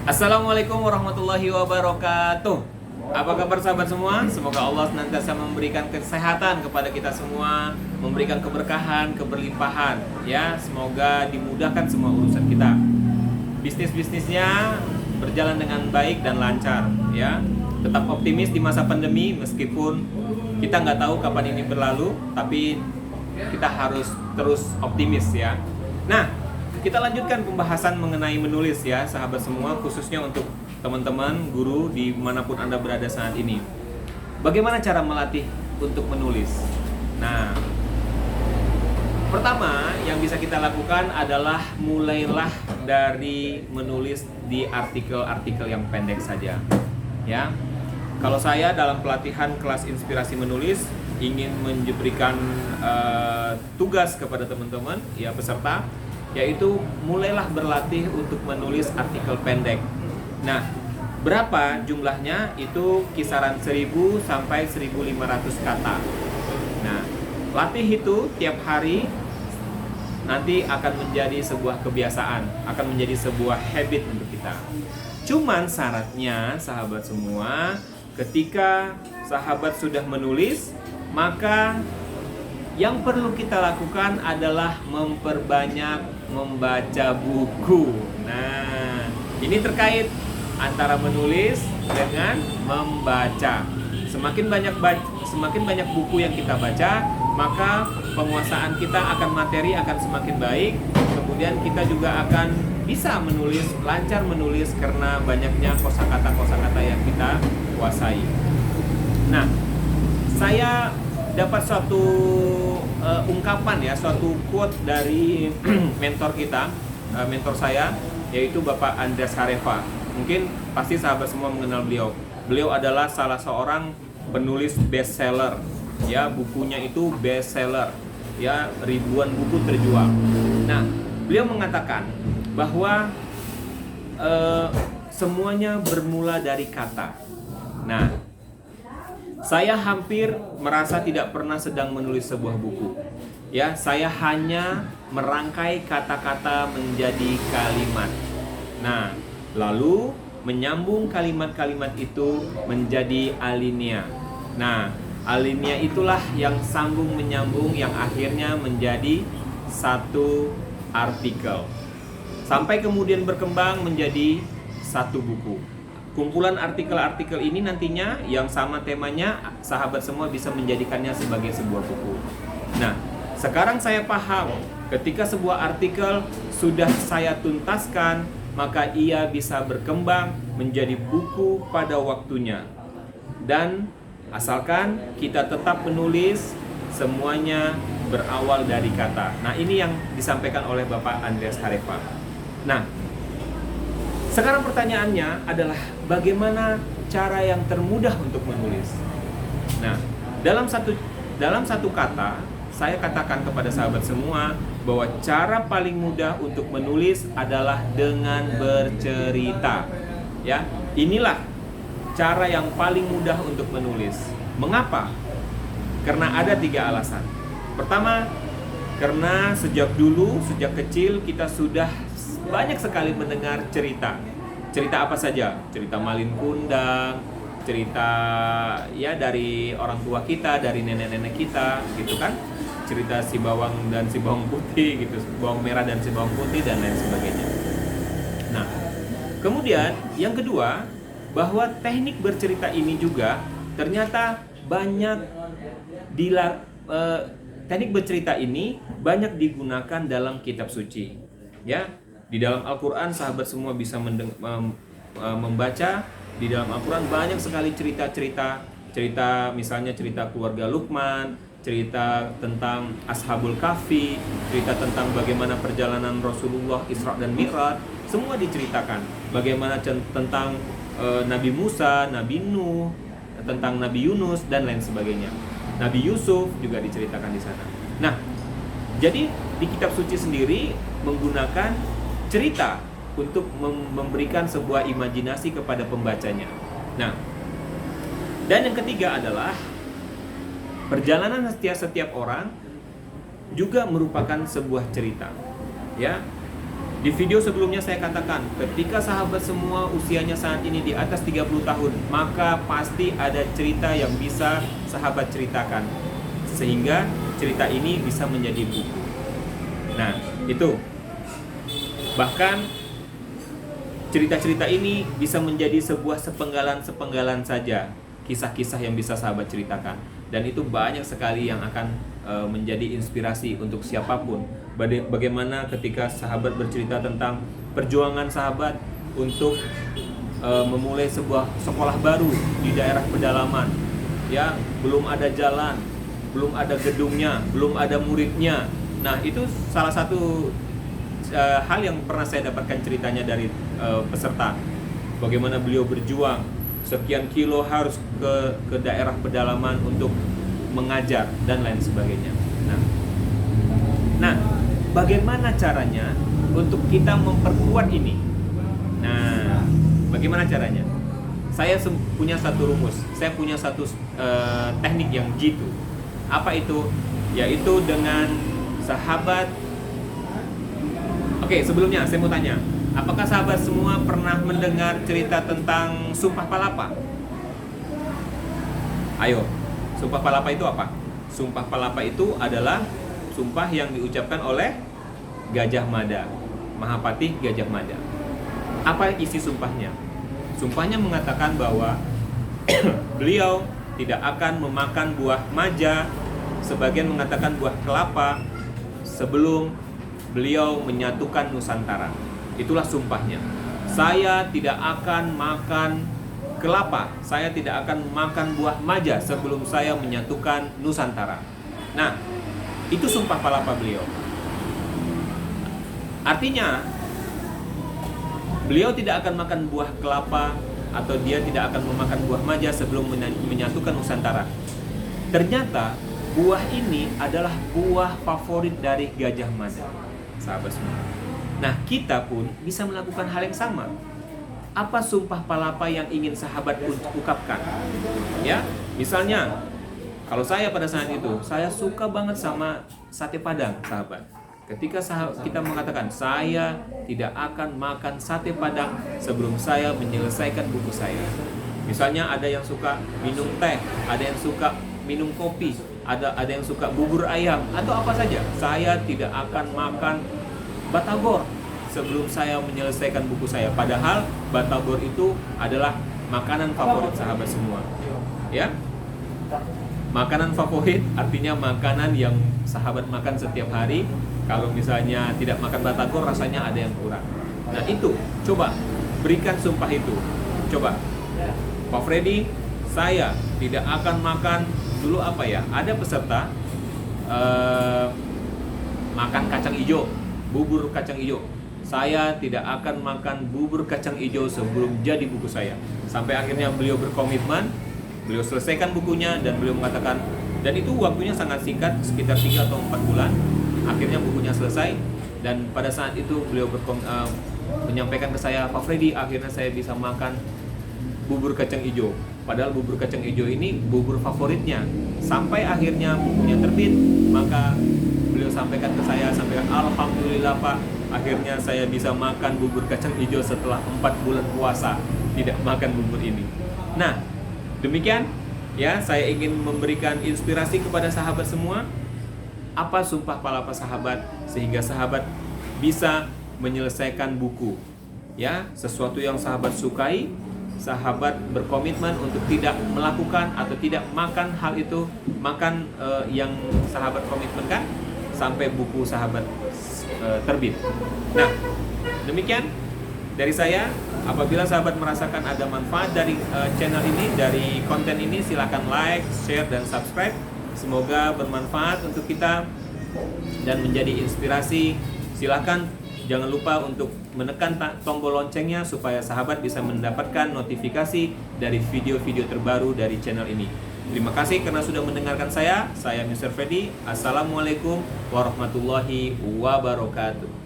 Assalamualaikum warahmatullahi wabarakatuh. Apa kabar sahabat semua? Semoga Allah senantiasa memberikan kesehatan kepada kita semua, memberikan keberkahan, keberlimpahan. Ya, semoga dimudahkan semua urusan kita. Bisnis-bisnisnya berjalan dengan baik dan lancar. Ya, tetap optimis di masa pandemi meskipun kita nggak tahu kapan ini berlalu, tapi kita harus terus optimis ya. Nah, kita lanjutkan pembahasan mengenai menulis ya sahabat semua, khususnya untuk teman-teman guru dimanapun Anda berada saat ini. Bagaimana cara melatih untuk menulis? Nah, pertama yang bisa kita lakukan adalah mulailah dari menulis di artikel-artikel yang pendek saja ya. Kalau saya dalam pelatihan kelas inspirasi menulis ingin memberikan tugas kepada teman-teman ya peserta, yaitu mulailah berlatih untuk menulis artikel pendek. Nah, berapa jumlahnya? Itu kisaran 1000 sampai 1500 kata. Nah, latih itu tiap hari nanti akan menjadi sebuah kebiasaan, akan menjadi sebuah habit untuk kita. Cuman syaratnya sahabat semua, ketika sahabat sudah menulis, maka yang perlu kita lakukan adalah memperbanyak membaca buku. Nah, ini terkait antara menulis dengan membaca. Semakin banyak buku yang kita baca, maka penguasaan kita akan materi akan semakin baik. Kemudian kita juga akan bisa menulis, lancar menulis karena banyaknya kosakata yang kita kuasai. Nah, saya dapat suatu ungkapan ya, suatu quote dari mentor kita, mentor saya, yaitu Bapak Andreas Harefa. Mungkin pasti sahabat semua mengenal beliau. Beliau adalah salah seorang penulis bestseller, ya bukunya itu bestseller, ya ribuan buku terjual. Nah, beliau mengatakan bahwa semuanya bermula dari kata. Nah, saya hampir merasa tidak pernah sedang menulis sebuah buku. Ya, saya hanya merangkai kata-kata menjadi kalimat. Nah, lalu menyambung kalimat-kalimat itu menjadi alinea. Nah, alinea itulah yang sambung menyambung yang akhirnya menjadi satu artikel. Sampai kemudian berkembang menjadi satu buku. Kumpulan artikel-artikel ini nantinya yang sama temanya, sahabat semua bisa menjadikannya sebagai sebuah buku. Nah, sekarang saya paham ketika sebuah artikel sudah saya tuntaskan, maka ia bisa berkembang menjadi buku pada waktunya. Dan asalkan kita tetap menulis, semuanya berawal dari kata. Nah, ini yang disampaikan oleh Bapak Andreas Harefa. Nah, sekarang pertanyaannya adalah bagaimana cara yang termudah untuk menulis. Nah, dalam satu kata, saya katakan kepada sahabat semua bahwa cara paling mudah untuk menulis adalah dengan bercerita. Ya, inilah cara yang paling mudah untuk menulis. Mengapa? Karena ada 3 alasan. Pertama, karena sejak kecil kita sudah banyak sekali mendengar cerita. Cerita apa saja? Cerita Malin Kundang, cerita ya dari orang tua kita, dari nenek-nenek kita, gitu kan? Cerita si bawang dan si bawang putih gitu, bawang merah dan si bawang putih dan lain sebagainya. Nah, kemudian yang kedua, bahwa teknik bercerita ini juga ternyata banyak teknik bercerita ini banyak digunakan dalam kitab suci. Ya, di dalam Al-Quran sahabat semua bisa membaca. Di dalam Al-Quran banyak sekali cerita, misalnya cerita keluarga Luqman, cerita tentang Ashabul Kahfi, cerita tentang bagaimana perjalanan Rasulullah Isra dan Mi'raj, semua diceritakan. Bagaimana tentang Nabi Musa, Nabi Nuh, tentang Nabi Yunus dan lain sebagainya. Nabi Yusuf juga diceritakan di sana. Nah, jadi di kitab suci sendiri menggunakan cerita untuk memberikan sebuah imajinasi kepada pembacanya. Nah, dan yang ketiga adalah perjalanan setiap orang juga merupakan sebuah cerita. Ya, Di video sebelumnya saya katakan, ketika sahabat semua usianya saat ini di atas 30 tahun, maka pasti ada cerita yang bisa sahabat ceritakan, sehingga cerita ini bisa menjadi buku. Nah, itu. Bahkan cerita-cerita ini bisa menjadi sebuah sepenggalan-sepenggalan saja, kisah-kisah yang bisa sahabat ceritakan. Dan itu banyak sekali yang akan menjadi inspirasi untuk siapapun. Bagaimana ketika sahabat bercerita tentang perjuangan sahabat untuk memulai sebuah sekolah baru di daerah pedalaman, ya, belum ada jalan, belum ada gedungnya, belum ada muridnya. Nah, itu salah satu hal yang pernah saya dapatkan ceritanya dari peserta. Bagaimana beliau berjuang sekian kilo harus ke daerah pedalaman untuk mengajar dan lain sebagainya. Nah, bagaimana caranya untuk kita memperkuat ini? Nah, bagaimana caranya? Saya punya satu rumus, saya punya satu teknik yang jitu. Apa itu? Yaitu dengan sahabat. Oke, sebelumnya saya mau tanya, apakah sahabat semua pernah mendengar cerita tentang Sumpah Palapa? Ayo, Sumpah Palapa itu apa? Sumpah Palapa itu adalah sumpah yang diucapkan oleh Gajah Mada, Mahapatih Gajah Mada. Apa isi sumpahnya? Sumpahnya mengatakan bahwa beliau tidak akan memakan buah maja, sebagian mengatakan buah kelapa, sebelum beliau menyatukan Nusantara. Itulah sumpahnya. Saya tidak akan makan kelapa, saya tidak akan makan buah maja sebelum saya menyatukan Nusantara. Nah, itu Sumpah Palapa beliau. Artinya, beliau tidak akan makan buah kelapa atau dia tidak akan memakan buah maja sebelum menyatukan Nusantara. Ternyata buah ini adalah buah favorit dari Gajah Mada, sahabat semua. Nah, kita pun bisa melakukan hal yang sama. Apa Sumpah Palapa yang ingin sahabat ungkapkan? Ya, misalnya, kalau saya pada saat itu, saya suka banget sama sate Padang, sahabat. Ketika kita mengatakan, saya tidak akan makan sate Padang sebelum saya menyelesaikan buku saya. Misalnya ada yang suka minum teh, ada yang suka minum kopi, ada yang suka bubur ayam, atau apa saja. Saya tidak akan makan batagor sebelum saya menyelesaikan buku saya. Padahal batagor itu adalah makanan favorit sahabat semua. Ya, makanan favorit artinya makanan yang sahabat makan setiap hari. Kalau misalnya tidak makan batagor, rasanya ada yang kurang. Nah, itu coba berikan sumpah itu. Coba, Pak Freddy, saya tidak akan makan dulu apa ya? Ada peserta makan kacang hijau, bubur kacang hijau. Saya tidak akan makan bubur kacang hijau sebelum jadi buku saya. Sampai akhirnya beliau berkomitmen, beliau selesaikan bukunya dan beliau mengatakan, dan itu waktunya sangat singkat, sekitar 3 atau 4 bulan. Akhirnya bukunya selesai dan pada saat itu beliau menyampaikan ke saya, Pak Freddy, akhirnya saya bisa makan bubur kacang hijau. Padahal bubur kacang hijau ini bubur favoritnya. Sampai akhirnya bukunya terbit, maka beliau sampaikan ke saya, alhamdulillah Pak, akhirnya saya bisa makan bubur kacang hijau setelah 4 bulan puasa tidak makan bubur ini. Nah, demikian ya, saya ingin memberikan inspirasi kepada sahabat semua. Apa Sumpah Palapa sahabat sehingga sahabat bisa menyelesaikan buku. Ya, sesuatu yang sahabat sukai, sahabat berkomitmen untuk tidak melakukan atau tidak makan hal itu, makan yang sahabat komitmenkan sampai buku sahabat terbit. Nah, demikian dari saya. Apabila sahabat merasakan ada manfaat dari channel ini, dari konten ini, silakan like, share, dan subscribe. Semoga bermanfaat untuk kita dan menjadi inspirasi. Silakan jangan lupa untuk menekan tombol loncengnya supaya sahabat bisa mendapatkan notifikasi dari video-video terbaru dari channel ini. Terima kasih karena sudah mendengarkan saya. Saya Mr. Freddy. Assalamualaikum warahmatullahi wabarakatuh.